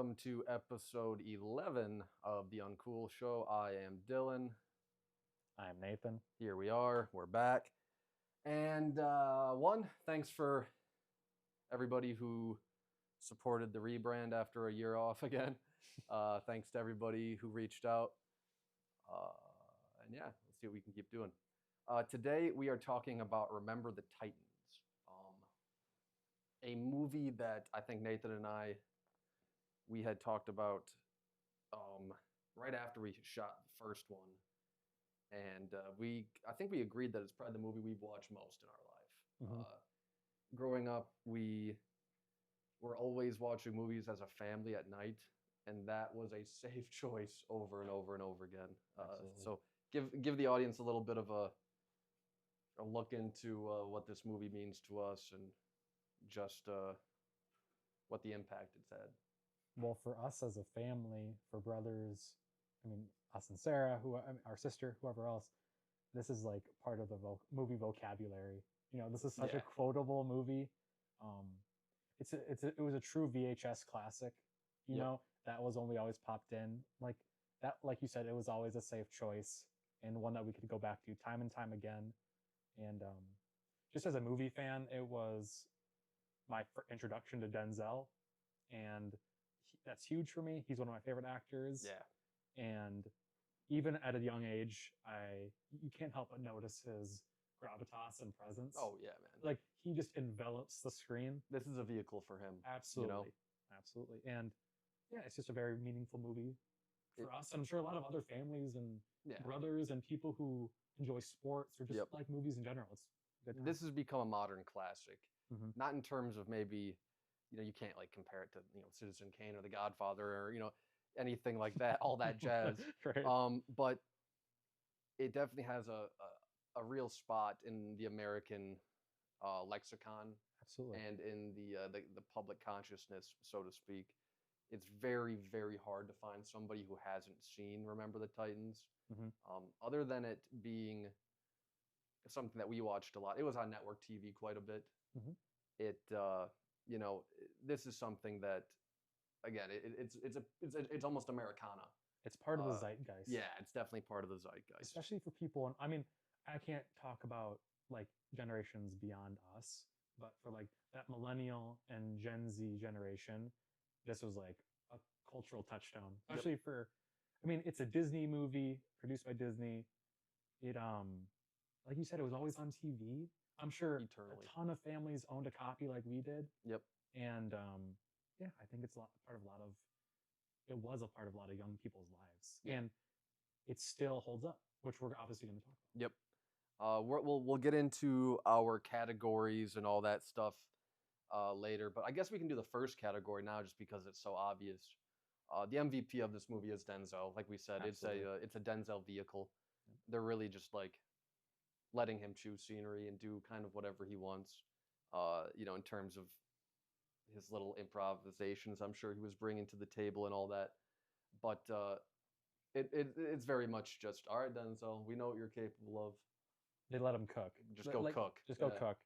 welcome to episode 11 of the Uncool show. I am Dylan. I'm Nathan. Here we are. We're back. And thanks for everybody who supported the rebrand after a year off again. Thanks to everybody who reached out. And yeah, let's see what we can keep doing. Today we are talking about Remember the Titans, a movie that I think Nathan and we had talked about right after we shot the first one, and I think we agreed that it's probably the movie we've watched most in our life. Growing up, we were always watching movies as a family at night, and that was a safe choice over and over and over again. So give the audience a little bit of a look into what this movie means to us and just what the impact it's had. Well, for us as a family, for brothers, us and Sarah, our sister, whoever else, this is like part of the movie vocabulary. This is such a quotable movie. It was a true VHS classic. That was when we always popped in. Like you said, it was always a safe choice and one that we could go back to time and time again. And just as a movie fan, it was my introduction to Denzel, and that's huge for me. He's one of my favorite actors. Yeah. And even at a young age, you can't help but notice his gravitas and presence. Oh yeah, man. Like he just envelops the screen. This is a vehicle for him. Absolutely. Absolutely. And yeah, it's just a very meaningful movie for us. I'm sure a lot of other families and brothers and people who enjoy sports or just like movies in general. It's good time. This has become a modern classic. Not in terms of maybe, you can't like compare it to, Citizen Kane or The Godfather or, anything like that, all that jazz. Right. But it definitely has a real spot in the American lexicon. Absolutely. And in the public consciousness, so to speak. It's very, very hard to find somebody who hasn't seen Remember the Titans. Other than it being something that we watched a lot. It was on network TV quite a bit. It this is something that, again, it's almost Americana. It's part of the zeitgeist. Yeah, it's definitely part of the zeitgeist. Especially for people, I can't talk about like generations beyond us, but for like that millennial and Gen Z generation, this was like a cultural touchstone. Especially for, it's a Disney movie produced by Disney. It like you said, it was always on TV. I'm sure Eternally. A ton of families owned a copy like we did. Yep. And I think it was a part of a lot of young people's lives. Yeah. And it still holds up, which we're obviously going to talk Yep. about. We'll get into our categories and all that stuff later, but I guess we can do the first category now just because it's so obvious. The MVP of this movie is Denzel. Like we said, Absolutely. it's a Denzel vehicle. They're really just like letting him choose scenery and do kind of whatever he wants, in terms of his little improvisations I'm sure he was bringing to the table and all that. But it's very much just, all right, Denzel, we know what you're capable of. They let him cook. Just go cook. Just go cook.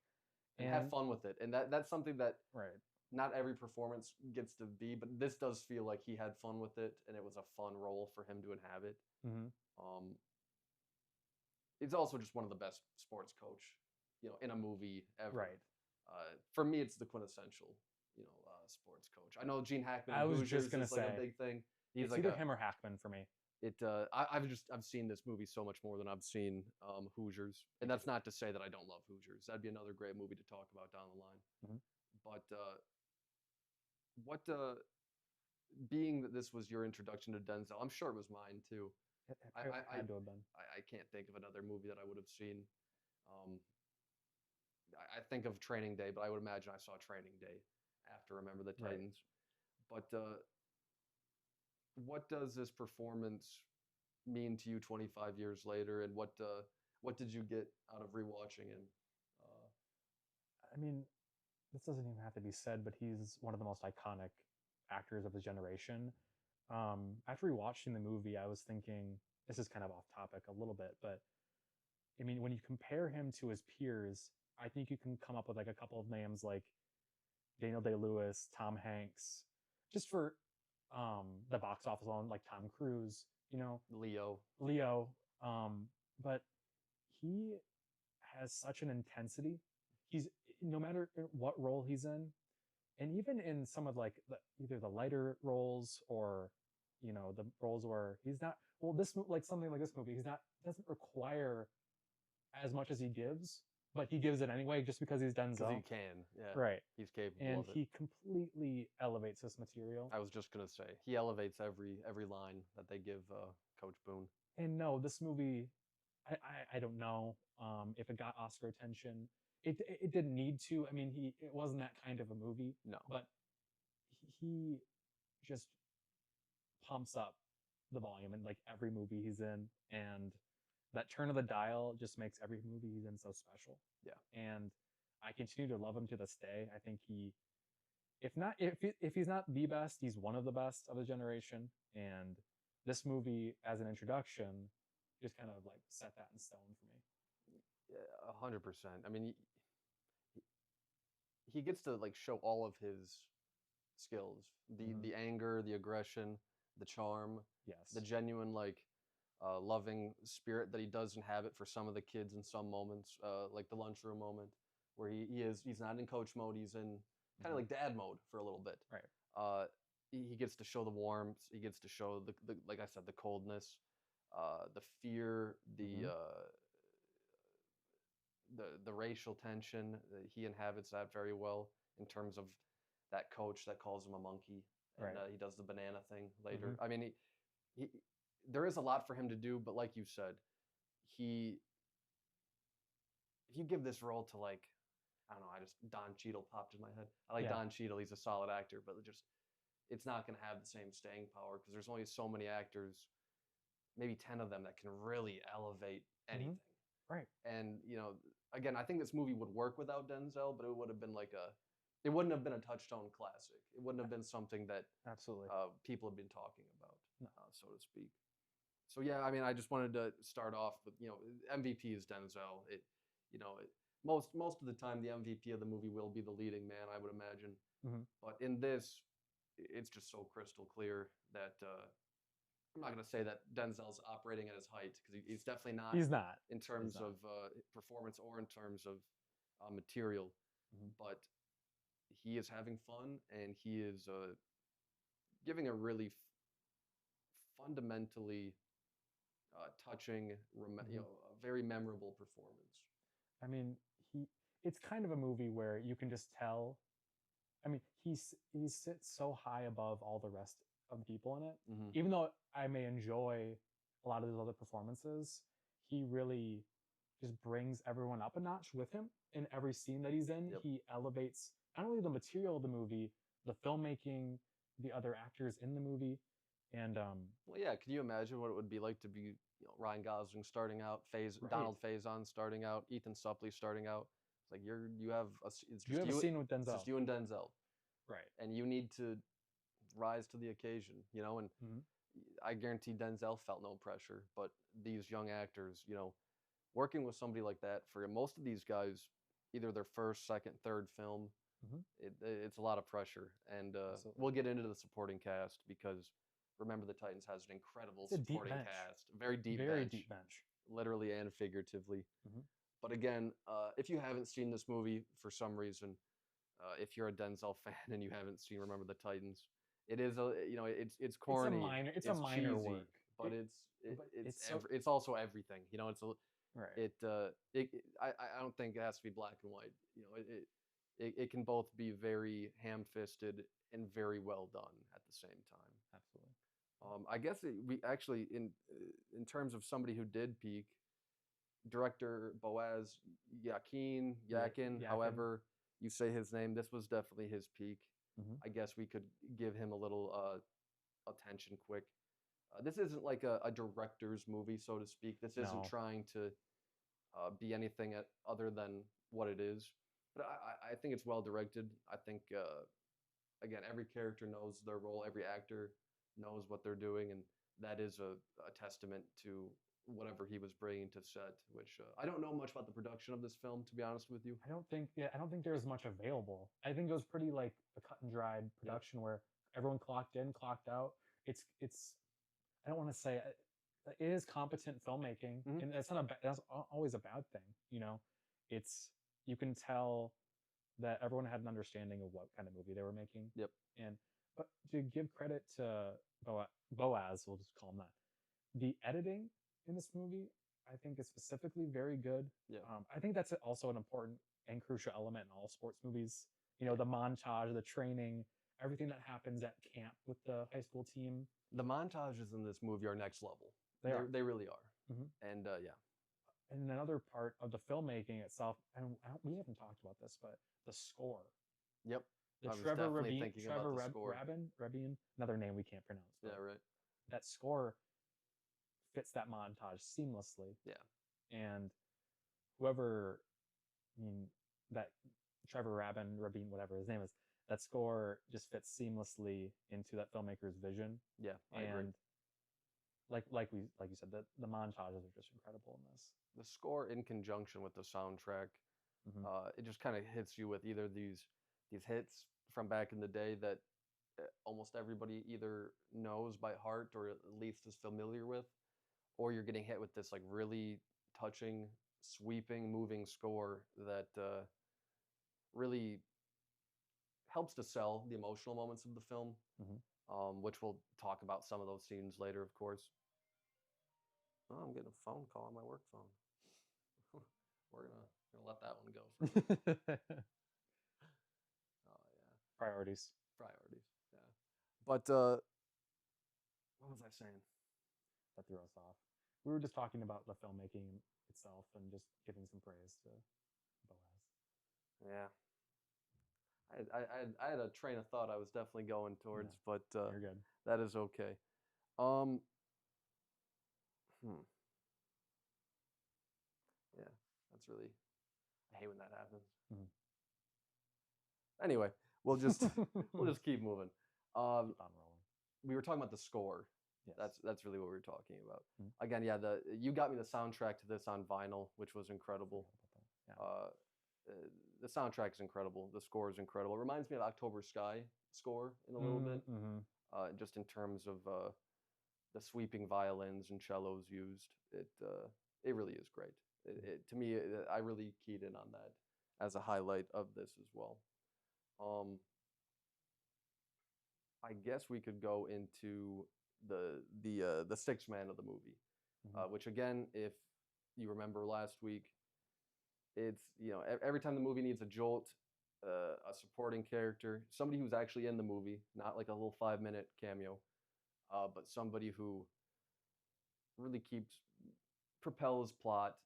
And have fun with it. And that's something that right. Not every performance gets to be, but this does feel like he had fun with it, and it was a fun role for him to inhabit. It's also just one of the best sports coach, in a movie ever. Right. For me, it's the quintessential, sports coach. I know Gene Hackman. I was just gonna say like a big thing. He's like either him or Hackman for me. I've seen this movie so much more than I've seen Hoosiers, and that's not to say that I don't love Hoosiers. That'd be another great movie to talk about down the line. But being that this was your introduction to Denzel, I'm sure it was mine too. I had to have been. I can't think of another movie that I would have seen. I think of Training Day, but I would imagine I saw Training Day after Remember the Titans. Right. But what does this performance mean to you 25 years later, and what did you get out of rewatching him? This doesn't even have to be said, but he's one of the most iconic actors of his generation. After rewatching the movie, I was thinking, this is kind of off topic a little bit, but when you compare him to his peers, I think you can come up with like a couple of names like Daniel Day-Lewis, Tom Hanks, just for the box office alone, like Tom Cruise, Leo. Leo. But he has such an intensity. He's no matter what role he's in, and even in some of like either the lighter roles or the roles where he's not well this like something like this movie he's not doesn't require as much as he gives, but he gives it anyway just because he's Because Denzel. he can, yeah. Right. He's capable And of it. he completely elevates this material. I was just gonna say he elevates every line that they give Coach Boone. And no, this movie, I don't know if it got Oscar attention. It didn't need to. I mean, it wasn't that kind of a movie. No. But he just pumps up the volume in like every movie he's in, and that turn of the dial just makes every movie he's in so special. Yeah. And I continue to love him to this day. I think if he's not the best, he's one of the best of his generation. And this movie, as an introduction, just kind of like set that in stone for me. Yeah, 100%. I mean, he gets to like show all of his skills: the anger, the aggression, the charm, Yes, the genuine like loving spirit that he does inhabit for some of the kids in some moments, like the lunchroom moment where he's not in coach mode, he's in kind of like dad mode for a little bit. Right. He gets to show the warmth, he gets to show the like I said, the coldness, the fear, the racial tension. He inhabits that very well in terms of that coach that calls him a monkey, and Right. he does the banana thing later. I mean, he there is a lot for him to do, but like you said, if you give this role to like, I don't know, Don Cheadle popped in my head. I like Don Cheadle; he's a solid actor, but it's not going to have the same staying power because there's only so many actors, maybe 10 of them that can really elevate anything. Right. And again, I think this movie would work without Denzel, but it would have been it wouldn't have been a touchstone classic. It wouldn't have been something that absolutely people have been talking about, so to speak. So yeah, I mean, I just wanted to start off with MVP is Denzel. Most of the time the MVP of the movie will be the leading man, I would imagine. But in this, it's just so crystal clear that I'm not going to say that Denzel's operating at his height because he's definitely not. He's not in terms of performance or in terms of material, but he is having fun and he is giving a really fundamentally touching, a very memorable performance. I mean, it's kind of a movie where you can just tell. I mean, he sits so high above all the rest of the people in it. Even though I may enjoy a lot of his other performances, he really just brings everyone up a notch with him in every scene that he's in. Yep. He elevates not only the material of the movie, the filmmaking, the other actors in the movie, and well, yeah. Can you imagine what it would be like to be Ryan Gosling starting out, Donald Faison starting out, Ethan Suplee starting out? It's like you have a scene with Denzel. It's just you and Denzel, right? And you need to rise to the occasion, and I guarantee Denzel felt no pressure, but these young actors, working with somebody like that, for most of these guys, either their first, second, third film, it's a lot of pressure. And we'll get into the supporting cast because Remember the Titans has an incredible supporting cast, very deep bench, literally and figuratively. But again, if you haven't seen this movie for some reason, if you're a Denzel fan and you haven't seen Remember the Titans, it is it's corny. It's a minor cheesy, work, but it's also everything. I don't think it has to be black and white. It can both be very ham-fisted and very well done at the same time. Absolutely. I guess we actually in terms of somebody who did peak, director Boaz Yakin, however you say his name, this was definitely his peak. I guess we could give him a little attention quick. This isn't like a director's movie, so to speak. This isn't trying to be anything other than what it is. But I think it's well directed. I think, again, every character knows their role. Every actor knows what they're doing. And that is a testament to whatever he was bringing to set, which I don't know much about the production of this film, to be honest with you. I don't think there's much available. I think it was pretty like a cut and dried production where everyone clocked in, clocked out. It's I don't want to say it is competent filmmaking, Mhm. and that's always a bad thing. It's you can tell that everyone had an understanding of what kind of movie they were making, Yep. and but to give credit to Boaz, we'll just call him that. The editing in this movie, I think, is specifically very good. Yeah. I think that's also an important and crucial element in all sports movies. Yeah. The montage, the training, everything that happens at camp with the high school team. The montages in this movie are next level. They really are. Mhm. And yeah. And another part of the filmmaking itself, and we haven't talked about this, but the score. Yep. The I was Trevor definitely Rabin, thinking about the score. Rabin, another name we can't pronounce. Yeah, right. That score fits that montage seamlessly. Yeah. And whoever, that Trevor Rabin, whatever his name is, that score just fits seamlessly into that filmmaker's vision. Yeah, I agree. And like you said, the montages are just incredible in this. The score in conjunction with the soundtrack, Mhm. it just kind of hits you with either these hits from back in the day that almost everybody either knows by heart or at least is familiar with, or you're getting hit with this like really touching, sweeping, moving score that really helps to sell the emotional moments of the film, Mhm. which we'll talk about some of those scenes later, of course. Oh, I'm getting a phone call on my work phone. We're gonna let that one go for now. Oh yeah, Priorities. priorities. Yeah, but what was I saying? That threw us off. We were just talking about the filmmaking itself and just giving some praise to Boaz. Yeah, I had a train of thought I was definitely going towards, but You're good. that is okay. Um, hmm. Yeah, that's really. I hate when that happens. Mhm. Anyway, we'll just we'll just keep moving. Keep on rolling. We were talking about the score. Yes. That's really what we were talking about. Mhm. Again, yeah, you got me the soundtrack to this on vinyl, which was incredible. Yeah. The soundtrack is incredible. The score is incredible. It reminds me of October Sky score in a little bit, just in terms of the sweeping violins and cellos used. It really is great. To me, I really keyed in on that as a highlight of this as well. I guess we could go into the sixth man of the movie, which again, if you remember last week, it's every time the movie needs a jolt, a supporting character, somebody who's actually in the movie, not like a little 5-minute cameo, but somebody who really propels plot,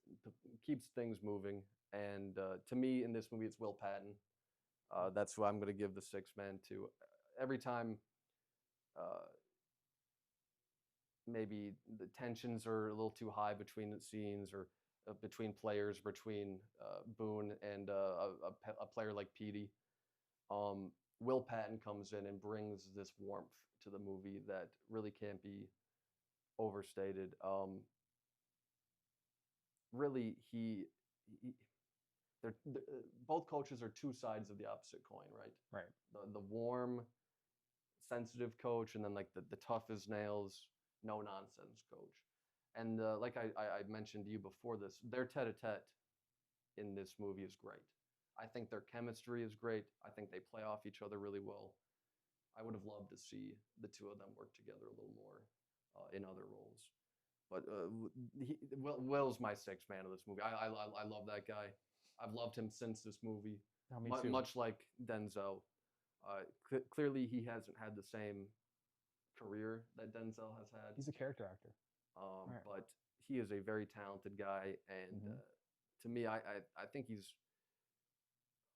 keeps things moving. And to me, in this movie, it's Will Patton. That's who I'm going to give the sixth man to. Every time uh, maybe the tensions are a little too high between the scenes or between players, between Boone and a player like Petey. Will Patton comes in and brings this warmth to the movie that really can't be overstated. Really, he both coaches are two sides of the opposite coin, right? Right. The warm, sensitive coach, and then like the tough as nails, no nonsense coach. And like I mentioned to you before this, their tete-a-tete in this movie is great. I think their chemistry is great. I think they play off each other really well. I would have loved to see the two of them work together a little more in other roles. But Will's my sixth man of this movie. I love that guy. I've loved him since this movie. No, me too. Much like Denzel. Clearly, he hasn't had the same career that Denzel has had. He's a character actor. Right. But he is a very talented guy, and to me, I think he's,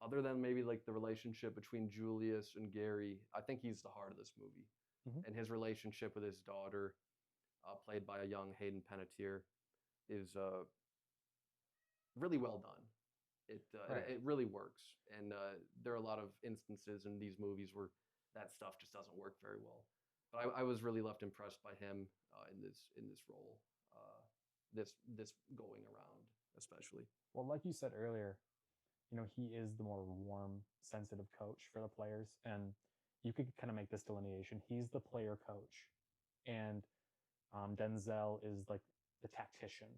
other than maybe like the relationship between Julius and Gary, I think he's the heart of this movie, and his relationship with his daughter, played by a young Hayden Panettiere, is really well done. It really works, and there are a lot of instances in these movies where that stuff just doesn't work very well. But I was really left impressed by him in this role, this going around especially. Well, like you said earlier, he is the more warm, sensitive coach for the players, and you could kind of make this delineation. He's the player coach, and Denzel is like the tactician.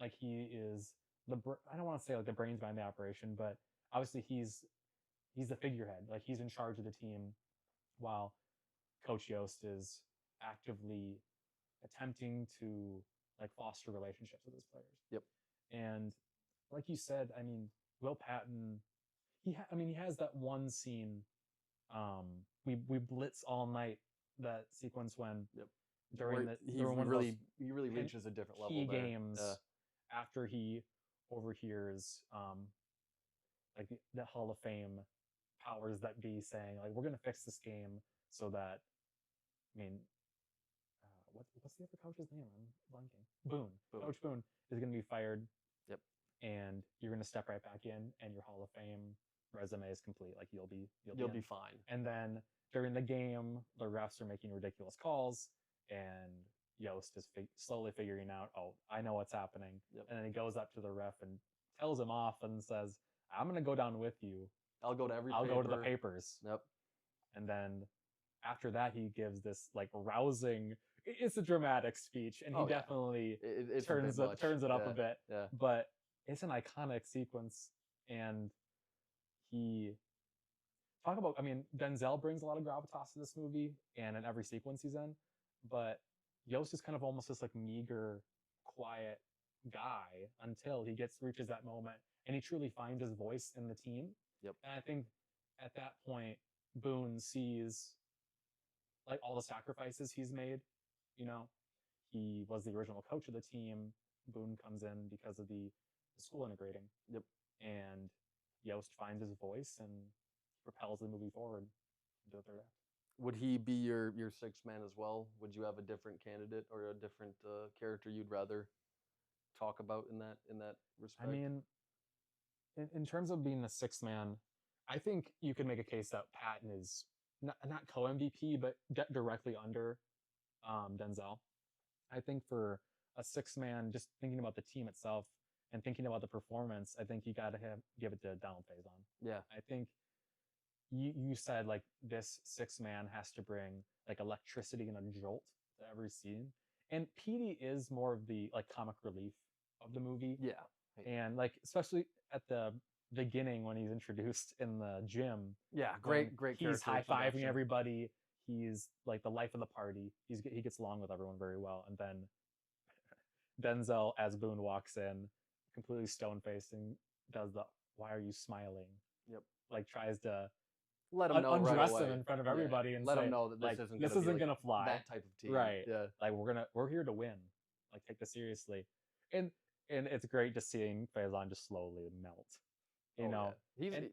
Like he is I don't want to say like the brains behind the operation, but obviously he's the figurehead. Like he's in charge of the team, while Coach Yost is actively attempting to like foster relationships with his players. Yep. And like you said, I mean, Will Patton, I mean, he has that one scene. We blitz all night. That sequence when Yep. during he one really of he really those reaches a different key level there. games after he overhears like the Hall of Fame powers that be saying like we're gonna fix this game so that I mean what's the other coach's name? I'm blanking. Boone. Coach Boone is going to be fired. Yep. And you're going to step right back in, and your Hall of Fame resume is complete. Like you'll be fine. And then during the game, the refs are making ridiculous calls, and Yost is slowly figuring out, oh, I know what's happening. Yep. And then he goes up to the ref and tells him off and says, "I'm going to go down with you. I'll go to I'll go to the papers." Yep. And then after that, he gives this like rousing. It's a dramatic speech, and he definitely turns it up a bit. Yeah. But it's an iconic sequence, and he talk about. I mean, Denzel brings a lot of gravitas to this movie, and in every sequence he's in. But Yost is kind of almost this like meager, quiet guy until he reaches that moment, and he truly finds his voice in the team. Yep. And I think at that point, Boone sees like all the sacrifices he's made. You know, he was the original coach of the team. Boone comes in because of the school integrating. Yep. And Yost finds his voice and propels the movie forward into the third act. Would he be your sixth man as well? Would you have a different candidate or a different character you'd rather talk about in that respect? I mean, in terms of being the sixth man, I think you could make a case that Patton is not co-MVP, but directly under Denzel. I think for a sixth man, just thinking about the team itself and thinking about the performance, I think you got to give it to Donald Faison. Yeah. I think you said like this sixth man has to bring like electricity and a jolt to every scene. And Petey is more of the like comic relief of the movie. Yeah. And like especially at the beginning when he's introduced in the gym. Yeah, great. He's high-fiving everybody. He's like the life of the party. He gets along with everyone very well. And then Denzel, as Boone walks in, completely stone-faced and does the "Why are you smiling?" Yep. Like tries to let him know undress him in front of everybody and let say, him know that this isn't gonna fly. That type of team, right? Yeah. Like we're here to win. Like take this seriously, and it's great just seeing Faison just slowly melt. You know,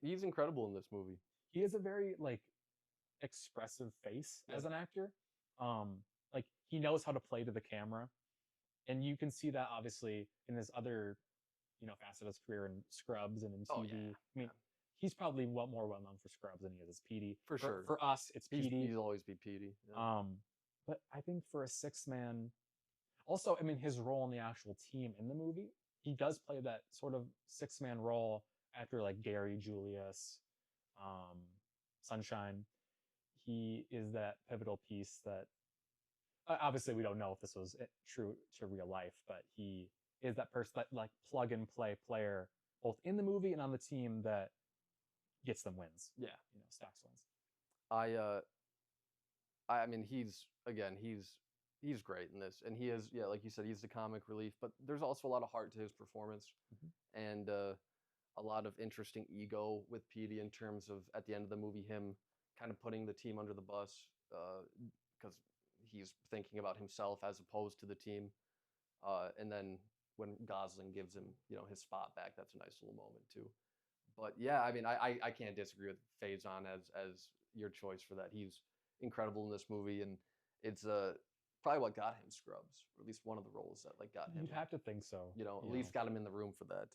he's incredible in this movie. He has a very like expressive face as an actor. Like he knows how to play to the camera, and you can see that obviously in his other, facets of his career in Scrubs and in TV. I mean, he's probably more well known for Scrubs than he is as Petey. For sure. For us, it's Petey. He'll always be Petey. Yeah. But I think for a sixth man, also, I mean, his role in the actual team in the movie, he does play that sort of sixth man role after like Gary, Julius, Sunshine. He is that pivotal piece that obviously we don't know if this was true to real life, but he is that person, that like plug and play player, both in the movie and on the team that gets them wins. Yeah, stacks wins. I mean, he's great in this, and he is, like you said, he's the comic relief, but there's also a lot of heart to his performance, and a lot of interesting ego with Petey in terms of at the end of the movie him kind of putting the team under the bus because he's thinking about himself as opposed to the team, and then when Gosling gives him his spot back, that's a nice little moment too. But yeah, I mean, I can't disagree with Faison as your choice for that. He's incredible in this movie, and it's probably what got him Scrubs, or at least one of the roles that like got him. You'd have to think so. At least got him in the room for that.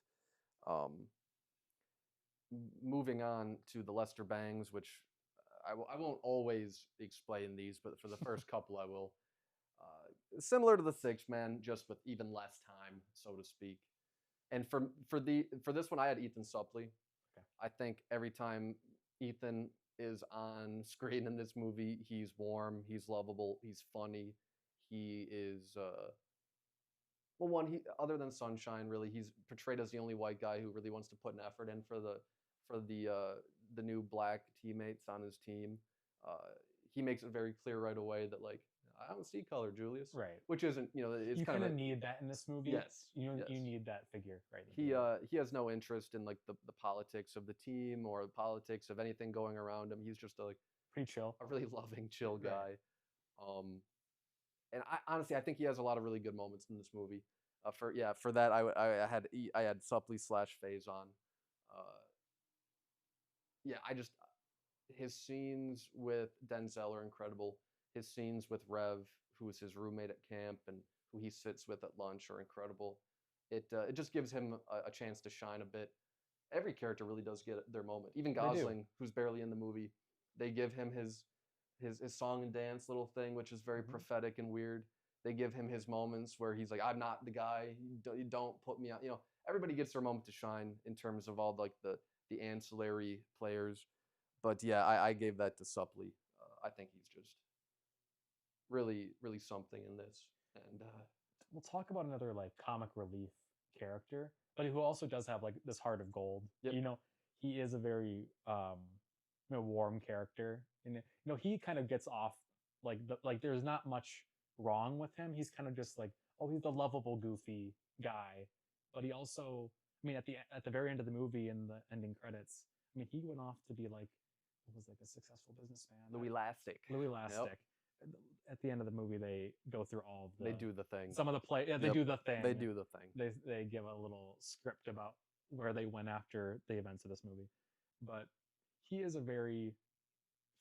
Moving on to the Lester Bangs, which I won't always explain these, but for the first couple I will. Similar to the Sixth Man, just with even less time, so to speak. And for this one, I had Ethan Suplee. Okay. I think every time Ethan is on screen in this movie. He's warm, he's lovable, he's funny. He is well, one, he other than Sunshine, really, he's portrayed as the only white guy who really wants to put an effort in for the new black teammates on his team. Uh, he makes it very clear right away that like I don't see color, Julius, Right. which isn't it's You kind kind of of need that in this movie. yes, You yes. you need that figure, right? In the He has no interest in like the politics of the team or the politics of anything going around him. He's just like pretty chill. a really loving, chill Right. guy. Um, and I honestly I think he has a lot of really good moments in this movie. For that I had Suppley slash Phase on. Uh, yeah, I just his scenes with Denzel are incredible. His scenes with Rev, who is his roommate at camp and who he sits with at lunch, are incredible. It just gives him a chance to shine a bit. Every character really does get their moment. Even Gosling, who's barely in the movie, they give him his song and dance little thing, which is very prophetic and weird. They give him his moments where he's like, "I'm not the guy. You don't put me out." Everybody gets their moment to shine in terms of all like the ancillary players. But yeah, I gave that to Suppley. I think he's just really, really something in this. And We'll talk about another like comic relief character, but who also does have like this heart of gold. Yep. He is a very warm character, and he kind of gets off like there's not much wrong with him. He's kind of just like, oh, he's the lovable, goofy guy, but he also, I mean, at the very end of the movie in the ending credits, I mean, he went off to be like, what was like a successful businessman. Louis Lastic. Louis Lastic. Yep. At the end of the movie, they go through all of the. They do the thing. Some of the play. Yeah, they do the thing. They do the thing. They give a little script about where they went after the events of this movie, but he is a very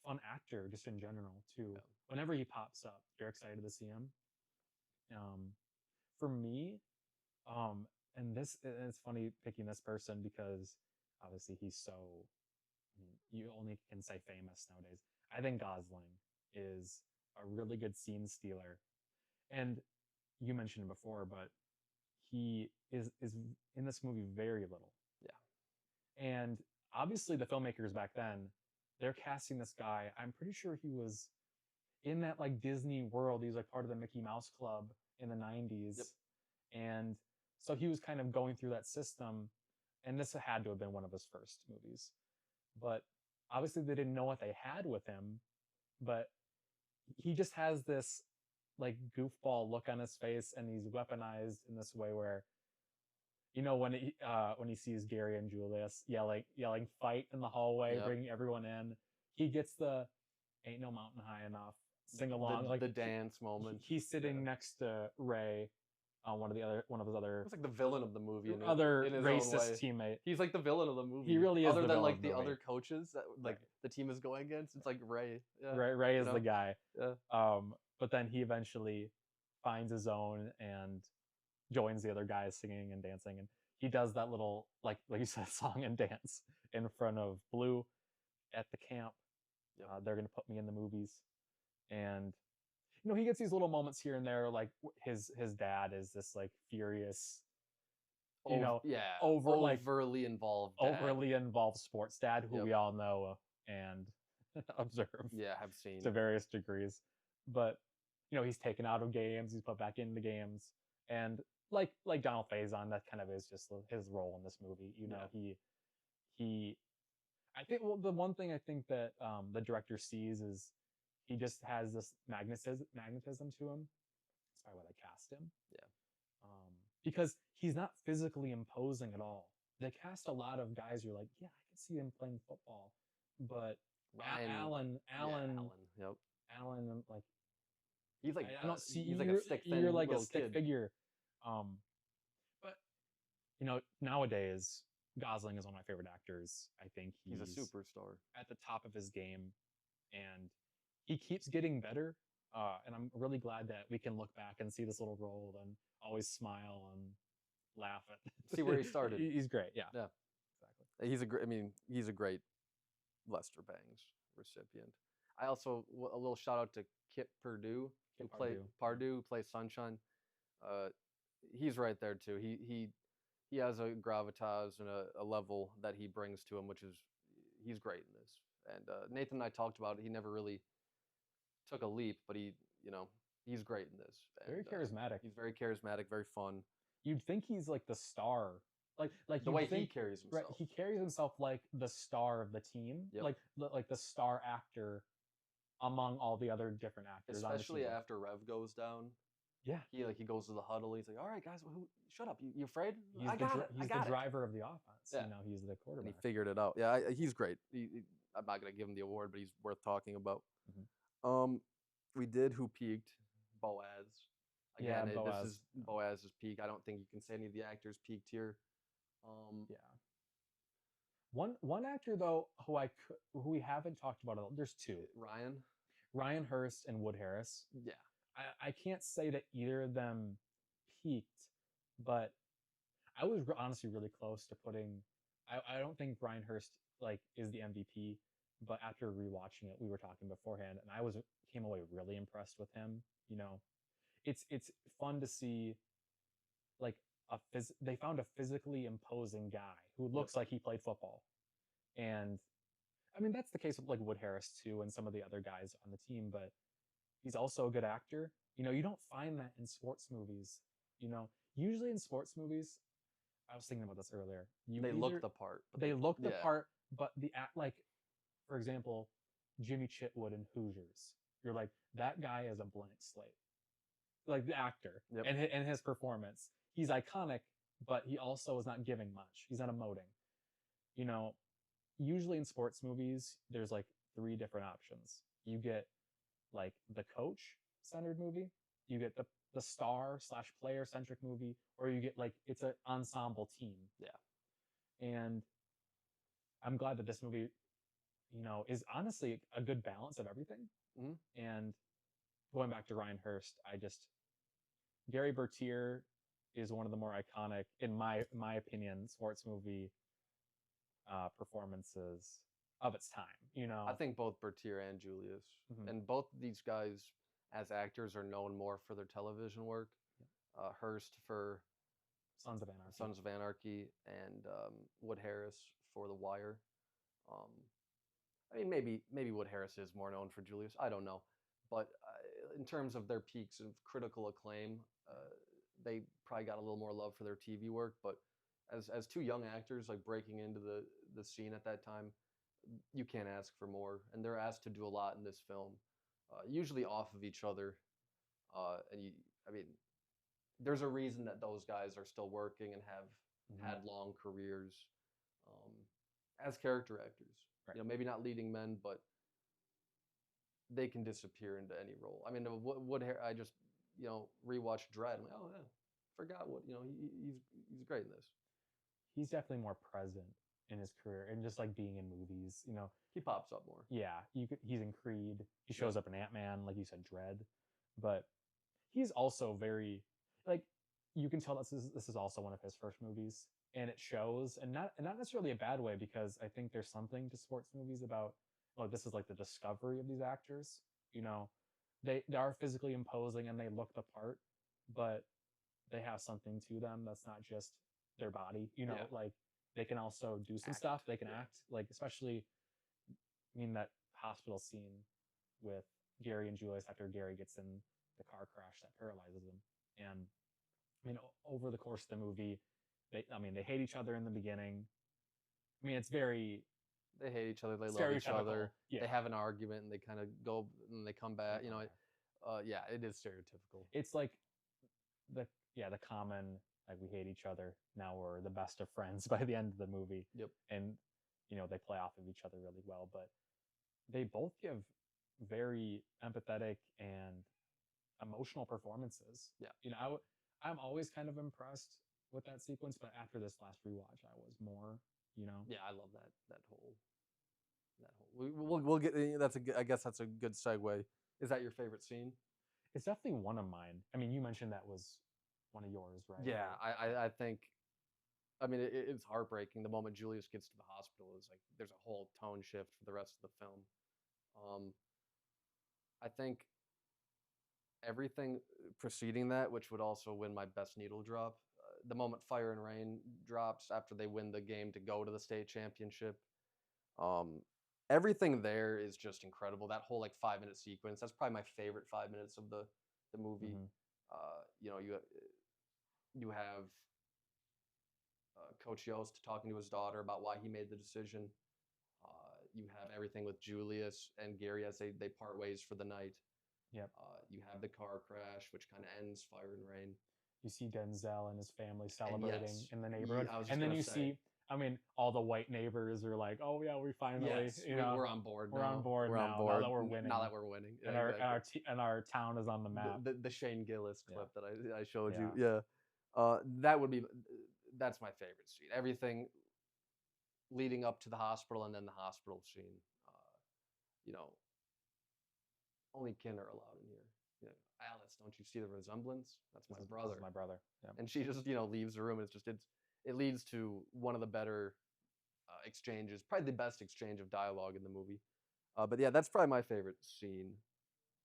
fun actor just in general too. Yeah. Whenever he pops up, you're excited to see him. For me, and it's funny picking this person because obviously he's so. I mean, you only can say famous nowadays. I think Gosling is a really good scene stealer, and you mentioned it before, but he is in this movie very little. Yeah, and obviously the filmmakers back then, they're casting this guy. I'm pretty sure he was in that like Disney World. He was like part of the Mickey Mouse Club in the 90s. Yep. And so he was kind of going through that system, and this had to have been one of his first movies. But obviously they didn't know what they had with him, but he just has this like goofball look on his face, and he's weaponized in this way where when he sees Gary and Julius yelling fight in the hallway, yep, bringing everyone in, he gets the ain't no mountain high enough sing along, the dance moment. He's sitting next to Ray, one of his other. It's like the villain of the movie. In his racist teammate. He's like the villain of the movie. He really is. Other than like the other coaches that like the team is going against, it's like Ray. Yeah. Ray is the guy. Yeah. But then he eventually finds his own and joins the other guys singing and dancing, and he does that little like you said, song and dance in front of Blue at the camp. Yep. They're gonna put me in the movies, and he gets these little moments here and there, like his dad is this like furious, overly involved sports dad who, yep, we all know and observe. Yeah, have seen to various degrees, but he's taken out of games, he's put back into games, and like Donald Faison, that kind of is just his role in this movie. Yeah. He I think the one thing I think that the director sees is he just has this magnetism to him. That's probably why they cast him. Yeah. Because he's not physically imposing at all. They cast a lot of guys who are like, yeah, I can see him playing football, but Alan, yep, Alan, like he's like I don't see he's like a stick thin you're like a stick kid. figure. But nowadays Gosling is one of my favorite actors. I think he's a superstar at the top of his game, and he keeps getting better. And I'm really glad that we can look back and see this little role and always smile and laugh at. See where he started. He's great. Yeah. Yeah. Exactly. He's a great Lester Bangs recipient. I also a little shout out to Kip Purdue, who plays Sunshine. He's right there too. He has a gravitas and a level that he brings to him, which is he's great in this. And Nathan and I talked about it. He never really took a leap, but he's great in this. Very And charismatic. he's very charismatic, very fun. You'd think he's like the star, like The you'd way he think, carries right? himself. He carries himself like the star of the team, Yep. like the star actor among all the other different actors Especially on the team. after Rev goes down. Yeah, He goes to the huddle. He's like, "All right, guys, shut up. You afraid? he's I got it. he's I got the driver of the offense. Yeah. He's the And quarterback. he figured it out. Yeah, he's great. I'm not gonna give him the award, but he's worth talking about. Mhm. We did who peaked Boaz. Again, Yeah, Boaz. This is Boaz's peak. I don't think you can say any of the actors peaked here. Yeah. One actor though who we haven't talked about. There's two. Ryan Hurst and Wood Harris. Yeah. I can't say that either of them peaked, but I was honestly really close to putting. I don't think Ryan Hurst is the MVP, but after rewatching it, we were talking beforehand, and I came away really impressed with him. It's fun to see like they found a physically imposing guy who looks like he played football, and I mean that's the case with like Wood Harris too, and some of the other guys on the team, but he's also a good actor. You don't find that in sports movies. Usually in sports movies, I was thinking about this earlier. They look the part. They look the part, but the act, like, for example, Jimmy Chitwood in Hoosiers. You're like, that guy is a blank slate. Like the actor and his performance. He's iconic, but he also is not giving much. He's not emoting. Usually in sports movies, there's like three different options. You get like the coach centered movie, you get the star / player centric movie, or you get like it's an ensemble team. Yeah. And I'm glad that this movie, is honestly a good balance of everything. Mm-hmm. And going back to Ryan Hurst, Gary Bertier is one of the more iconic, in my opinion, sports movie performances of its time. I think both Bertier and Julius, and both these guys as actors are known more for their television work. Hurst for Sons of Anarchy, and Wood Harris for The Wire. I mean, maybe Wood Harris is more known for Julius. I don't know, but in terms of their peaks of critical acclaim, they probably got a little more love for their TV work. But as two young actors like breaking into the scene at that time, you can't ask for more, and they're asked to do a lot in this film, usually off of each other. I mean, there's a reason that those guys are still working and have had long careers as character actors. Right. Maybe not leading men, but they can disappear into any role. I mean, I just rewatched Dread. I'm like, oh yeah, forgot what he's great in this. He's definitely more present in his career and just like being in movies. He pops up more. Yeah, he's in Creed. He shows up in Ant-Man, like you said, Dread. But he's also very like you can tell this is also one of his first movies, and it shows, and not necessarily a bad way, because I think there's something to sports movies about this is like the discovery of these actors. They are physically imposing and they look the part, but they have something to them that's not just their body. Like they can also do some stuff. They can act, like especially that hospital scene with Gary and Julius after Gary gets in the car crash that paralyzes him. And over the course of the movie, they hate each other in the beginning. It's very. They hate each other. They love each other. Yeah. They have an argument and they kind of go and they come back. It is stereotypical. It's like the common, like, we hate each other. Now we're the best of friends by the end of the movie. Yep. And they play off of each other really well, but they both give very empathetic and emotional performances. Yeah. I'm always kind of impressed with that sequence, but after this last rewatch, I was more. Yeah, I love that whole. We'll get. I guess that's a good segue. Is that your favorite scene? It's definitely one of mine. You mentioned that was one of yours, right? Yeah, I think. It's heartbreaking. The moment Julius gets to the hospital is like there's a whole tone shift for the rest of the film. I think everything preceding that, which would also win my best needle drop, the moment Fire and Rain drops after they win the game to go to the state championship, Everything there is just incredible. That whole like 5 minute sequence. That's probably my favorite 5 minutes of the movie. Mhm. You have Coach Yost talking to his daughter about why he made the decision. You have everything with Julius and Gary as they part ways for the night. Yep. You have the car crash, which kind of ends Fire and Rain. You see Denzel and his family celebrating yes, in the neighborhood, I was just and then gonna you say. see, I mean, all the white neighbors are like, "Oh yeah, we finally, Yes, you know, we're on board we're now. on board We're on now. board Now that we're winning, Now that we're winning. Yeah, and our exactly. and our town is on the map." The Shane Gillis Yeah. clip that I showed you. Yeah. Yeah. That would be that's my favorite scene. Everything leading up to the hospital and then the hospital scene. You know, only kin are allowed in here. Yeah. Alice, don't you see the resemblance? That's my brother. This is my brother. Yeah. And she just leaves the room. And it leads to one of the better exchanges, probably the best exchange of dialogue in the movie. But yeah, that's probably my favorite scene.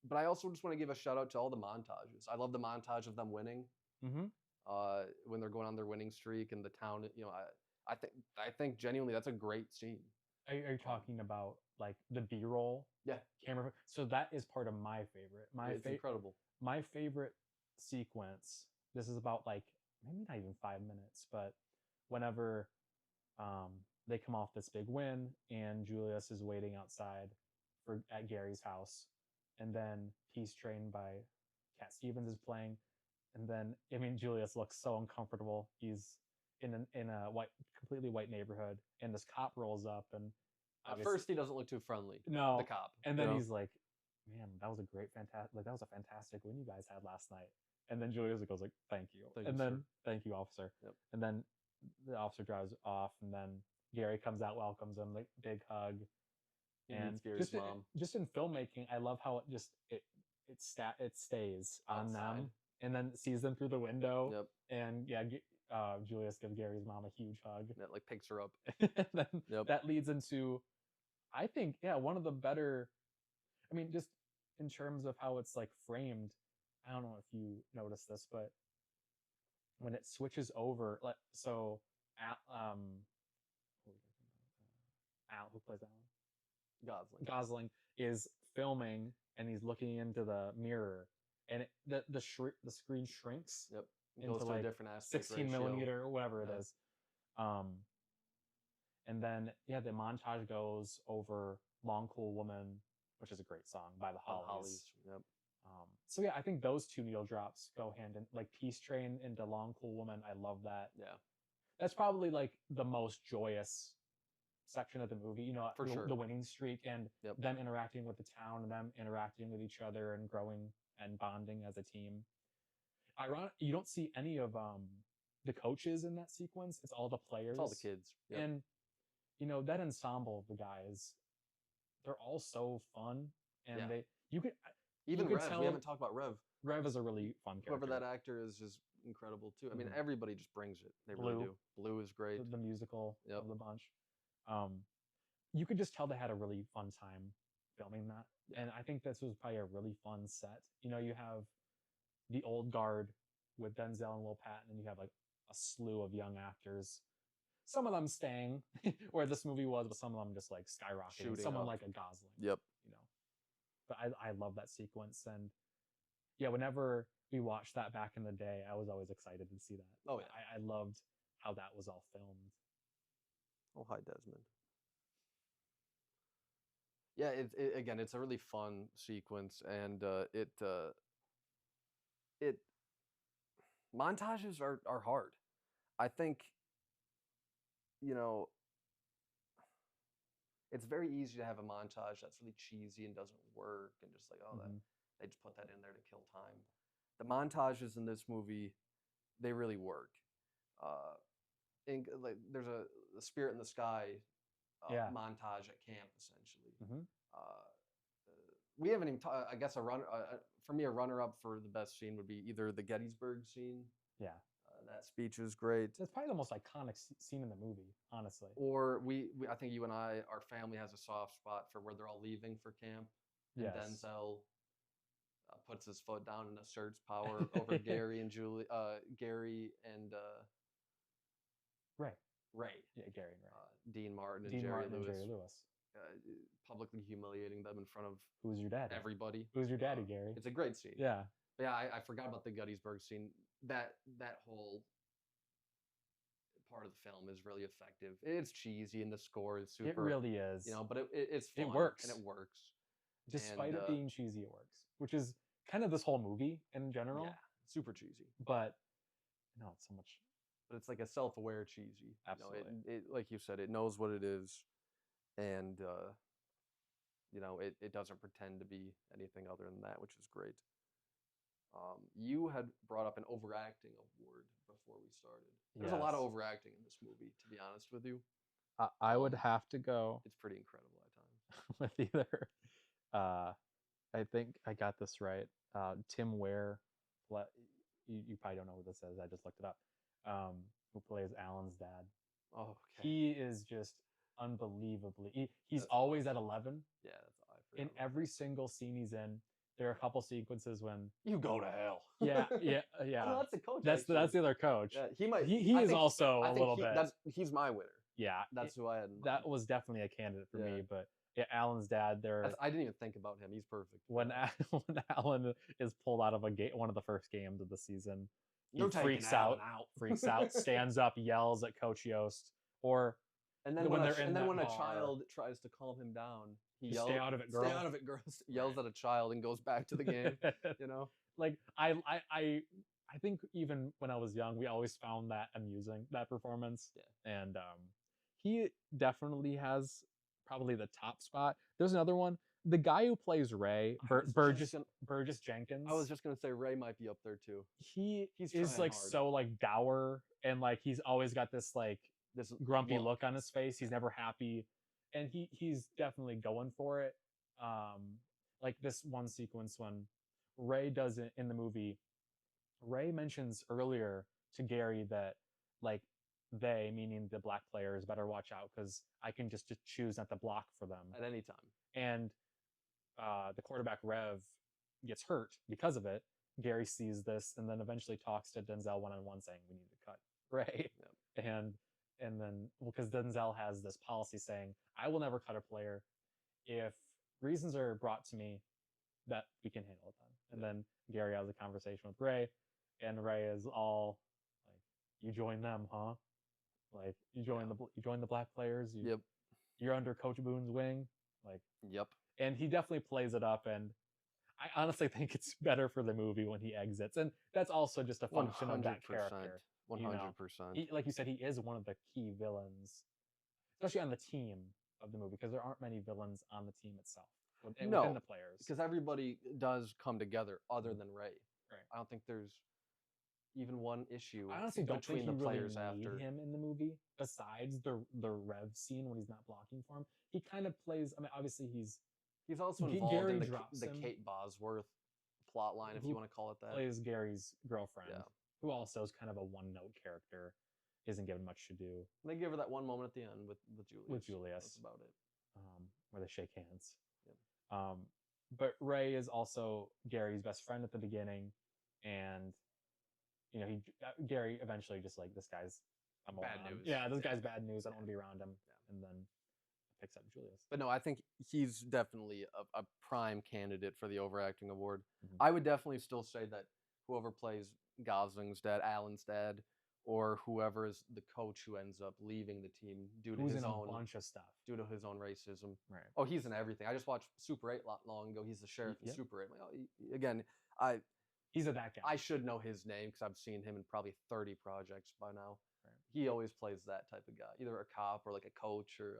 But I also just want to give a shout out to all the montages. I love the montage of them winning. Mm-hmm. When they're going on their winning streak and the town. I think genuinely that's a great scene. Are you talking about like the B-roll? Yeah, camera. So that is part of my favorite. it's incredible. My favorite sequence. This is about like maybe not even 5 minutes, but whenever they come off this big win and Julius is waiting outside at Gary's house, and then Peace Train by Cat Stevens is playing, and then I mean Julius looks so uncomfortable. He's in a completely white neighborhood, and this cop rolls up and at first he doesn't look too friendly. No, the cop, and then he's like, "Man, that was a fantastic win you guys had last night." And then Julius goes like, "Thank you," and then "Thank you, officer." Yep. And then the officer drives off, and then Gary comes out, welcomes him, like big hug. And Gary's mom. Just in filmmaking, I love how it stays on them, and then sees them through the window. Yep. And yeah, Julius gives Gary's mom a huge hug. That like picks her up. And then that leads into, I think, one of the better. I mean, just in terms of how it's like framed. I don't know if you noticed this, but when it switches over, like so, Al, who plays Alan? Gosling is filming, and he's looking into the mirror, and the screen shrinks. Yep. Into goes to like a different aspect 16 millimeter or whatever it is. And then the montage goes over Long Cool Woman, which is a great song by the Hollies. Yep. So yeah, I think those two needle drops go hand in, like Peace Train into Long Cool Woman. I love that. Yeah. That's probably like the most joyous section of the movie, for sure. The winning streak and them interacting with the town and them interacting with each other and growing and bonding as a team. Ironic, you don't see any of the coaches in that sequence. It's all the players. It's all the kids. Yep. And that ensemble of the guys, they're all so fun, and you could Rev. tell, we haven't talked about Rev. Rev is a really fun character. Whoever that actor is incredible too. I mean, everybody just brings it. They really do. Blue is great. The musical of the bunch. You could just tell they had a really fun time filming that, and I think this was probably a really fun set. You have the old guard with Denzel and Will Patton, and you have like a slew of young actors. Some of them staying where this movie was, but some of them just like skyrocketing. Shooting Someone up. like a Gosling. Yep. But I love that sequence, and whenever we watched that back in the day, I was always excited to see that. Oh yeah. I loved how that was all filmed. Oh, hi, Desmond. Yeah, again, it's a really fun sequence, and montages are hard. I think, it's very easy to have a montage that's really cheesy and doesn't work, and just like, they just put that in there to kill time. The montages in this movie, they really work. Like there's a Spirit in the Sky montage at camp, essentially. We haven't even I guess for me, a runner-up for the best scene would be either the Gettysburg scene. Yeah. That speech is great. It's probably the most iconic scene in the movie, honestly. Or I think you and our family has a soft spot for where they're all leaving for camp. And Denzel puts his foot down and asserts power over Gary and Ray. Yeah, Gary and Ray. Dean Martin and Dean Jerry Martin Lewis, and Jerry Lewis. publicly humiliating them in front of Who's your daddy? everybody. Who's your daddy, Gary? It's a great scene. Yeah. But yeah, I forgot about the Gettysburg scene. That whole part of the film is really effective. It's cheesy and the score is super. It really is. But it's fun. It works. And it works. Despite it being cheesy, it works. Which is kind of this whole movie in general. Yeah, super cheesy. But no, it's so much. But it's like a self-aware cheesy. Absolutely. It like you said, it knows what it is, and it doesn't pretend to be anything other than that, which is great. You had brought up an overacting award before we started. There's a lot of overacting in this movie, to be honest with you. I would have to go. It's pretty incredible at times. With either, I think I got this right. Tim Ware, you probably don't know who this is. I just looked it up. Who plays Alan's dad? Oh, okay. He is just unbelievably. He's always at 11. Yeah, that's all I forgot. In every single scene he's in, there are a couple sequences when you go to hell. Yeah. Oh, that's the coach. That's the other coach. Yeah, he might. He is also a little bit. He's my winner. Yeah, that's who I had. In mind. That was definitely a candidate for me. But yeah, Alan's dad. I didn't even think about him. He's perfect. When Alan is pulled out of one of the first games of the season, he freaks out, stands up, yells at Coach Yost, and then when a child tries to calm him down, he yells, "Stay out of it, girl! Stay out of it, girl!" Yells at a child and goes back to the game. Like I think even when I was young, we always found that amusing, that performance. Yeah. And he definitely has probably the top spot. There's another one. The guy who plays Ray, Burgess Jenkins. I was just gonna say Ray might be up there too. He's like hard. So like dour, and like he's always got this grumpy look on his face. He's never happy, and he's definitely going for it. Like this one sequence when Ray does it in the movie. Ray mentions earlier to Gary that like they, meaning the black players, better watch out because I can just choose not to block for them at any time. And the quarterback Rev gets hurt because of it. Gary sees this and then eventually talks to Denzel one-on-one saying we need to cut Ray. Yep. And then because Denzel has this policy saying I will never cut a player if reasons are brought to me that we can handle them. And then Gary has a conversation with Ray, and Ray is all like, "You join them, huh? Like you join the black players. You're under Coach Boone's wing, like." Yep. And he definitely plays it up, and I honestly think it's better for the movie when he exits, and that's also just a function of that character. 100%. Like you said, he is one of the key villains, especially on the team of the movie, because there aren't many villains on the team itself. Within the players, because everybody does come together other than Ray. Right. I don't think there's even one issue. I honestly don't between think the players really need after him in the movie. Besides the Rev scene when he's not blocking for him, he kind of plays. I mean, obviously he's also involved in the Kate Bosworth plot line, if you want to call it that. Plays Gary's girlfriend, who also is kind of a one-note character, isn't given much to do. And they give her that one moment at the end with Julius. With Julius, that's about it. Where they shake hands. But Ray is also Gary's best friend at the beginning, and Gary eventually just like, this guy's bad news. Yeah, this guy's bad news. I don't want to be around him. Yeah. And then picks up Julius. But no, I think he's definitely a prime candidate for the overacting award. Mm-hmm. I would definitely still say that whoever plays Gosling's dad, Alan's dad, or whoever is the coach who ends up leaving the team due to his own bunch of stuff, due to his own racism. Right. Oh, he's in everything. I just watched Super 8 not long ago. He's the sheriff in Super 8. He's a that guy. I should know his name because I've seen him in probably 30 projects by now. Right. He always plays that type of guy, either a cop or like a coach or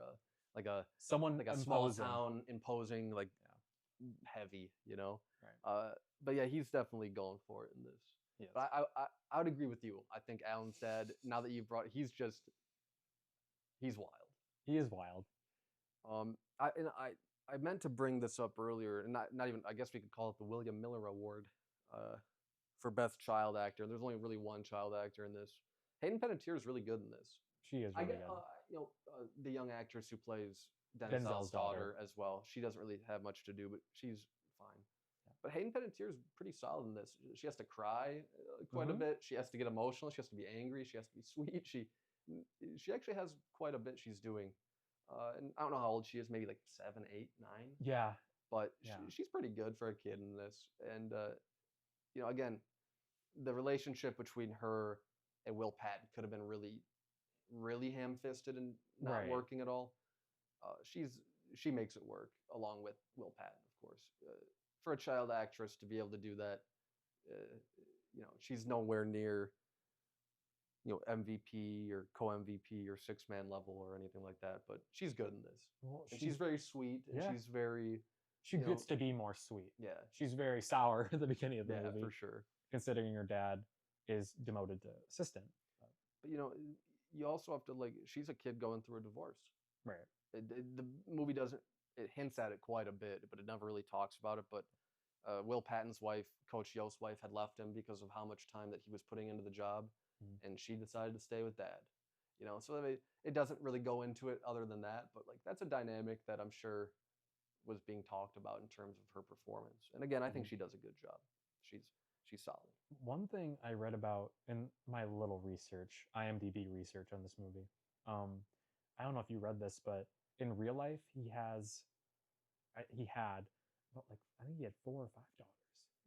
someone like a small town imposing heavy, Right. But yeah, he's definitely going for it in this. Yes. But I would agree with you. I think Alan's dad, now that you've brought it, he's wild. He is wild. I meant to bring this up earlier, and not even, I guess we could call it the William Miller Award for Best Child Actor. There's only really one child actor in this. Hayden Panettiere is really good in this. She is really good. The young actress who plays Denzel's daughter as well. She doesn't really have much to do, but she's fine. Yeah. But Hayden Panettiere is pretty solid in this. She has to cry quite a bit. She has to get emotional. She has to be angry. She has to be sweet. she actually has quite a bit she's doing. And I don't know how old she is, maybe like 7, 8, 9. Yeah, But yeah, she's pretty good for a kid in this. And again, the relationship between her and Will Patton could have been really, really ham-fisted and not right. working at all. She makes it work along with Will Patton, of course. For a child actress to be able to do that, she's nowhere near MVP or co-MVP or six-man level or anything like that. But she's good in this, Well, and she's very sweet, and yeah. she's very She gets to be more sweet. yeah, She's very sour at the beginning of the movie, for sure. considering her dad is demoted to assistant. But you also have to she's a kid going through a divorce. Right. The movie doesn't. It hints at it quite a bit, but it never really talks about it. But Will Patton's wife, Coach Yost's wife, had left him because of how much time that he was putting into the job, and she decided to stay with Dad. So it doesn't really go into it other than that. But that's a dynamic that I'm sure was being talked about in terms of her performance. And again, I think she does a good job. She's solid. One thing I read about in my little research, IMDb research on this movie, I don't know if you read this, but in real life, he had, but I think he had 4 or 5 daughters.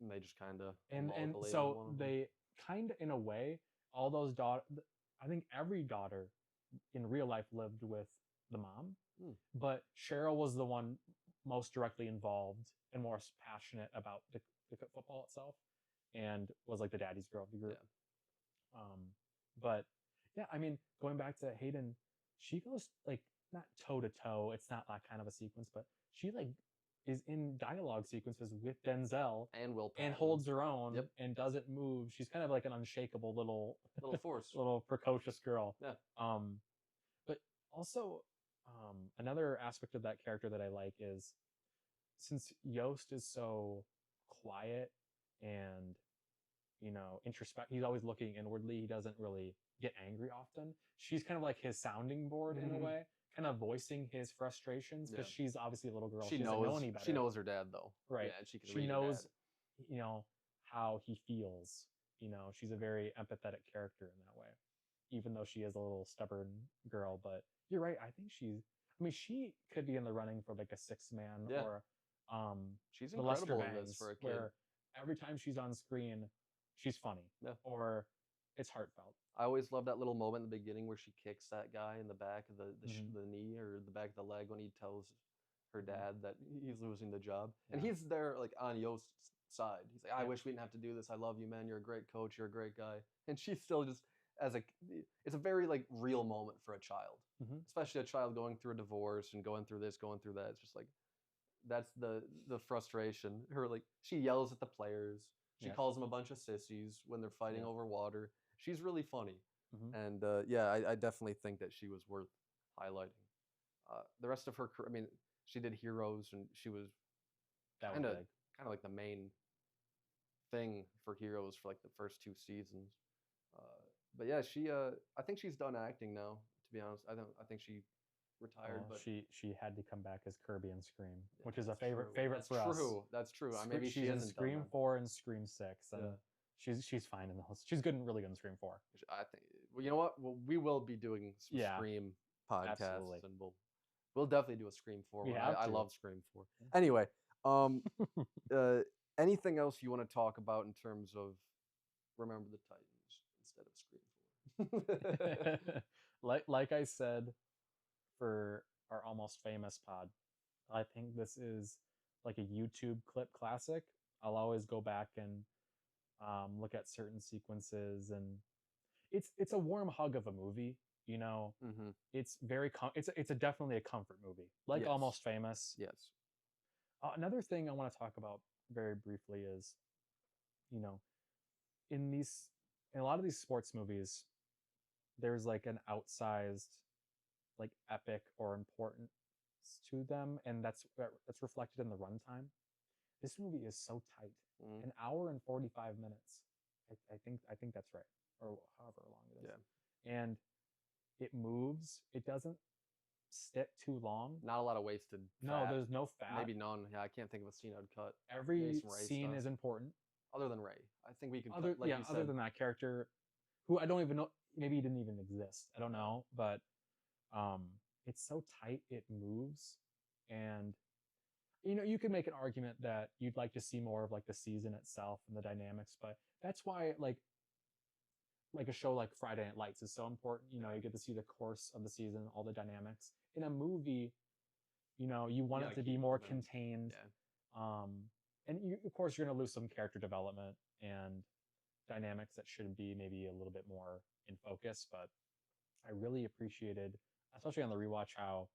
And they just kind of and so they kind of, in a way, all those daughters, I think every daughter in real life lived with the mom, but Cheryl was the one most directly involved and more passionate about the football itself, and was like the daddy's girl of the group. Yeah. But yeah, I mean, going back to Hayden, she goes not toe to toe. It's not that kind of a sequence, but she is in dialogue sequences with Denzel and Will Patton, and holds her own and doesn't move. She's kind of like an unshakable little force, little precocious girl. Yeah. But also, another aspect of that character that I like is, since Yost is so quiet and introspect, he's always looking inwardly. He doesn't really get angry often. She's kind of like his sounding board in a way, kind of voicing his frustrations, because she's obviously a little girl. She doesn't know any better. She knows her dad though, right? Yeah, and she knows, how he feels. She's a very empathetic character in that way, even though she is a little stubborn girl. But you're right. I think she could be in the running for like a 6-man or she's the Lester incredible in Bangs, this for a kid. where every time she's on screen, she's funny or it's heartfelt. I always love that little moment in the beginning where she kicks that guy in the back of the knee or the back of the leg when he tells her dad that he's losing the job. And he's there on Yost's side. He's like, I wish we didn't have to do this. I love you, man. You're a great coach. You're a great guy. And she's still just it's a very real moment for a child, especially a child going through a divorce and going through this, going through that. It's just that's the frustration. Her she yells at the players. She calls them a bunch of sissies when they're fighting over water. She's really funny. And I definitely think that she was worth highlighting. The rest of her career, I mean, she did Heroes, and she was kind of like the main thing for Heroes for the first 2 seasons. But yeah, I think she's done acting now, to be honest. I think she retired, but she had to come back as Kirby in Scream, which is a favorite for us. That's true. Maybe she's in Scream 4 and Scream 6, and she's fine in those. She's really good in Scream 4. I think. Well, you know what? We will be doing some Scream podcasts, and we'll definitely do a Scream 4 one. I love Scream 4. Anyway, anything else you want to talk about in terms of Remember the Titans instead of Scream 4? like I said, for our Almost Famous pod, I think this is like a YouTube clip classic. I'll always go back and look at certain sequences, and it's a warm hug of a movie. It's very it's definitely a comfort movie, Almost Famous. Yes. Another thing I want to talk about very briefly is, in a lot of these sports movies, there's an outsized epic or importance to them, and that's reflected in the runtime. This movie is so tight, an hour and 45 minutes. I think that's right, or however long it is. Yeah. And it moves. It doesn't stick too long. Not a lot of wasted fat. No, there's no fat. Maybe none. Yeah, I can't think of a scene I'd cut. Every scene is important. Other than Ray, I think we could. Other than that character, who I don't even know. maybe he didn't even exist. I don't know, but um, it's so tight it moves, and you could make an argument that you'd like to see more of like the season itself and the dynamics, but that's why like a show like Friday Night Lights is so important. You get to see the course of the season, all the dynamics. In a movie, you want it to be more contained. Yeah. And of course, you're going to lose some character development and dynamics that should be maybe a little bit more in focus. But I really appreciated, especially on the rewatch, how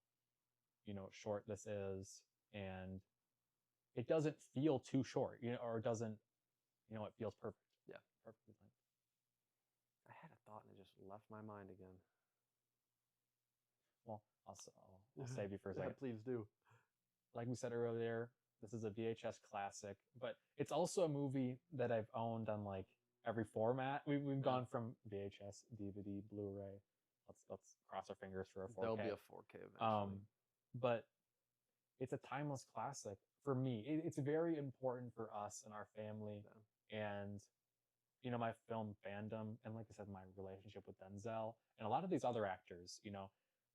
short this is, and it doesn't feel too short, or it doesn't, it feels perfect. Yeah, perfectly length. I had a thought and it just left my mind again. Well, I'll save you for a second. Yeah, please do. Like we said earlier, this is a VHS classic, but it's also a movie that I've owned on like every format. We've gone from VHS, DVD, Blu-ray. Let's cross our fingers for a 4K. There'll be a 4K eventually. But it's a timeless classic for me. It's very important for us and our family, and my film fandom, and like I said, my relationship with Denzel and a lot of these other actors.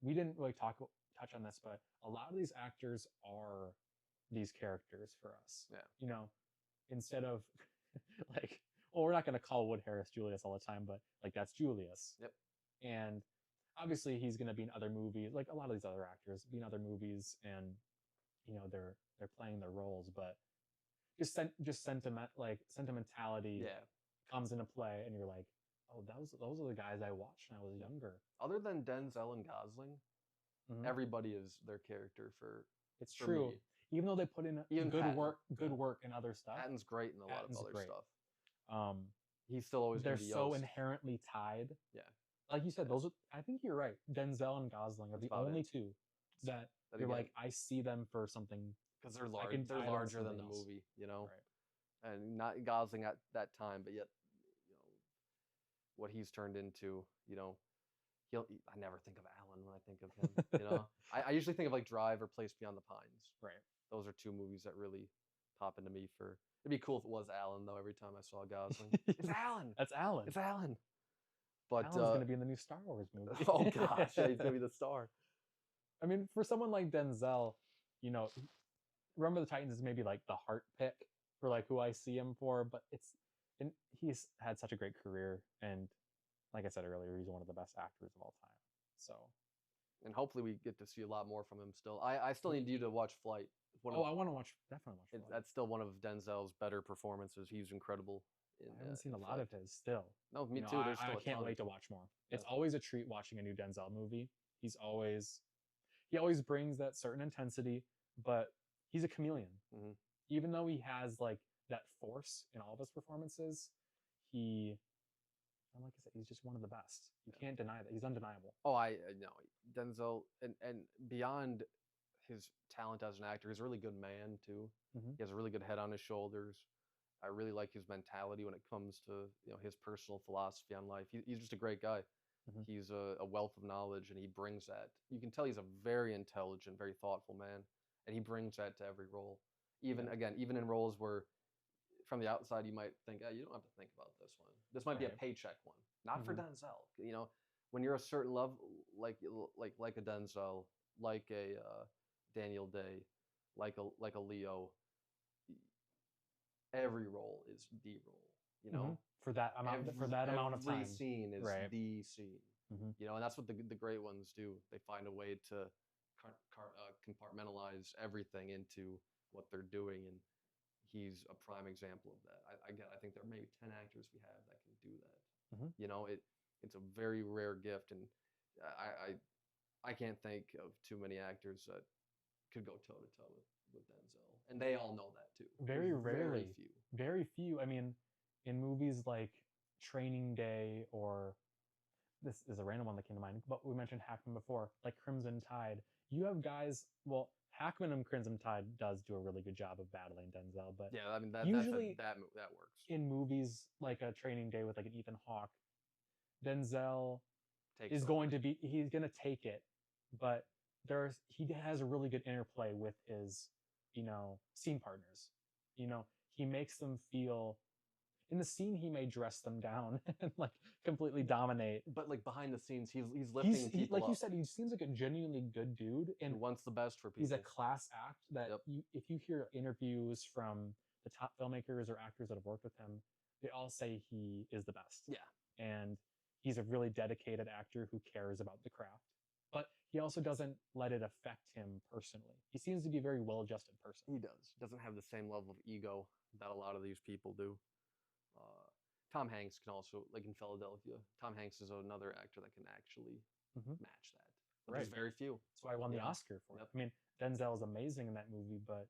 We didn't really touch on this, but a lot of these actors are these characters for us. Yeah. Instead of like, well, we're not going to call Wood Harris Julius all the time, but like that's Julius. Yep. And obviously he's going to be in other movies, like a lot of these other actors be in other movies, and they're playing their roles, but just sentimentality comes into play, and you're like, oh, those are the guys I watched when I was younger. Other than Denzel and Gosling, everybody is their character for. It's true. Me. Even though they put in good work in other stuff. Patton's great in a lot of other stuff. He's still always. They're so inherently tied. Yeah. Like you said, those are, I think you're right. Denzel and Gosling are the only two that you're like, I see them for something. Because they're large. They're larger than the movie, Right. And not Gosling at that time, but yet, what he's turned into. I never think of Alan when I think of him. I usually think of like Drive or Place Beyond the Pines. Right. Those are two movies that really pop into me. It'd be cool if it was Alan though. Every time I saw Gosling, it's Alan. That's Alan. It's Alan. But Alan's going to be in the new Star Wars movie. Oh gosh, yeah, he's going to be the star. I mean, for someone like Denzel, Remember the Titans is maybe like the heart pick for like who I see him for, but he's had such a great career, and like I said earlier, he's one of the best actors of all time. So, and hopefully we get to see a lot more from him still. I still need you to watch Flight. I want to definitely watch Flight. That's still one of Denzel's better performances. He's incredible. I haven't seen a lot of his still. No, me too. I can't wait to watch more. It's always a treat watching a new Denzel movie. He always brings that certain intensity, but he's a chameleon. Mm-hmm. Even though he has like that force in all of his performances, like I said, he's just one of the best. You can't deny that. He's undeniable. Oh, I know. Denzel, and beyond his talent as an actor, he's a really good man too. Mm-hmm. He has a really good head on his shoulders. I really like his mentality when it comes to his personal philosophy on life. He's just a great guy. Mm-hmm. He's a wealth of knowledge, and he brings that. You can tell he's a very intelligent, very thoughtful man, and he brings that to every role. Even in roles where, from the outside, you might think, you don't have to think about this one. This might be a paycheck one. Not for Denzel. When you're a certain level, like a Denzel, like a Daniel Day, like a Leo. Every role is the role, for that amount of time. Every scene is the scene, and that's what the great ones do. They find a way to compartmentalize everything into what they're doing, and he's a prime example of that. I think there are maybe 10 actors we have that can do that. It's a very rare gift, and I can't think of too many actors that could go toe to toe with Denzel, and they all know that too. Very rarely. Very few. I mean, in movies like Training Day, or this is a random one that came to mind, but we mentioned Hackman before, like Crimson Tide. You have guys. Well, Hackman and Crimson Tide does do a really good job of battling Denzel, but yeah, I mean that works. In movies like a Training Day with like an Ethan Hawke, Denzel he's going to take it, but he has a really good interplay with his scene partners. He makes them feel, in the scene he may dress them down and like completely dominate. But like behind the scenes, he's lifting people like up. you said, he seems like a genuinely good dude, He and wants the best for people. he's a class act that Yep. if you hear interviews from the top filmmakers or actors that have worked with him, they all say he is the best. Yeah. And he's a really dedicated actor who cares about the craft. But he also doesn't let it affect him personally. He seems to be a very well-adjusted person. He doesn't have the same level of ego that a lot of these people do. Tom Hanks can also, like in Philadelphia, Tom Hanks is another actor that can actually match that. But there's very few. That's why I won the Oscar for it. I mean, Denzel is amazing in that movie, but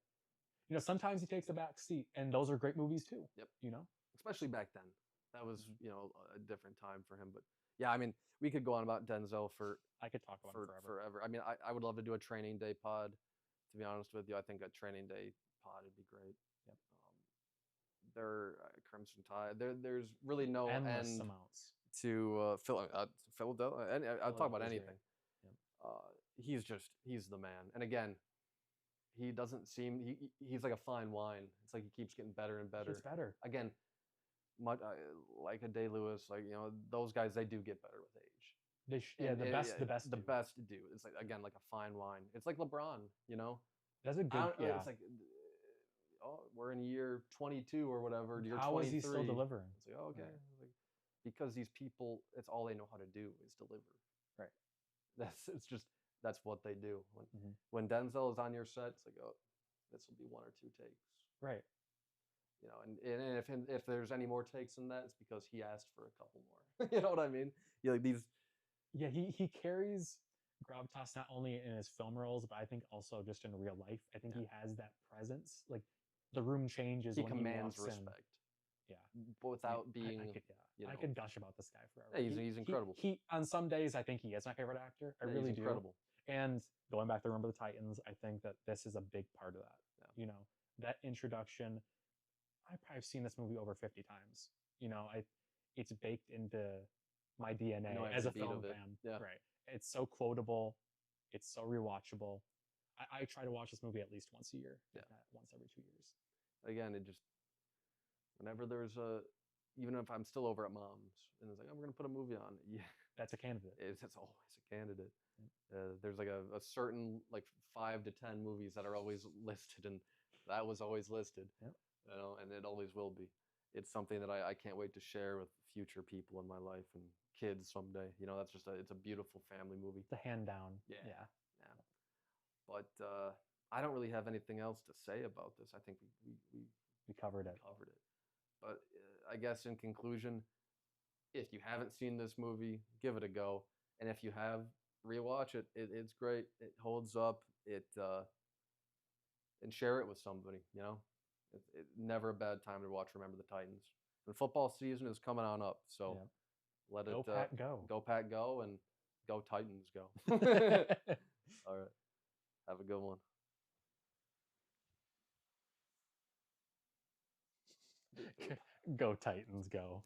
you know, sometimes he takes a back seat, and those are great movies too. Yep. You know, especially back then, that was a different time for him. But yeah, I mean, we could go on about Denzel for I could talk about him forever. I mean, I would love to do a Training Day pod. To be honest with you, I think a Training Day pod would be great. Yep. There, Crimson Tide. There's really no endless end amounts to Philadelphia. And I'll talk about anything. Yep. He's the man. And again, he doesn't seem he's like a fine wine. It's like he keeps getting better and better. It's better. Again, like a Day-Lewis, like those guys, they do get better with age. The best do. It's like again like a fine wine. It's like LeBron. That's a good. Yeah. It's like we're in year 22 or whatever. Year How 23. is he still delivering? It's like okay, like, because these people, it's all they know how to do is deliver. Right. That's what they do. When Denzel is on your set, it's like, oh, this will be 1 or 2 takes. Right. And if there's any more takes than that, it's because he asked for a couple more. You know what I mean? Like these. Yeah, he carries gravitas not only in his film roles, but I think also just in real life. I think he has that presence. Like the room changes. He when commands he walks respect. In. Yeah. Without being. I could gush about this guy forever. Yeah, he's incredible. He on some days I think he is my favorite actor. I really do. Incredible. And going back to Remember the Titans, I think that this is a big part of that. Yeah. That introduction. I've probably seen this movie over 50 times. It's baked into my DNA as a film fan. Yeah. Right. It's so quotable. It's so rewatchable. I try to watch this movie at least once a year. Yeah. Once every 2 years. Again, whenever there's even if I'm still over at mom's and it's like, oh, we're going to put a movie on. Yeah. That's a candidate. It's always a candidate. There's like a certain like 5 to 10 movies that are always listed, and that was always listed. Yep. And it always will be. It's something that I can't wait to share with future people in my life and kids someday. That's just it's a beautiful family movie. The hand down. Yeah. But I don't really have anything else to say about this. I think we covered it. But I guess in conclusion, if you haven't seen this movie, give it a go. And if you have, rewatch it. It's great. It holds up. And share it with somebody. It's never a bad time to watch Remember the Titans. And football season is coming on up, so let it go Pack go. Go Pack go, and go Titans go. All right. Have a good one. Go Titans go.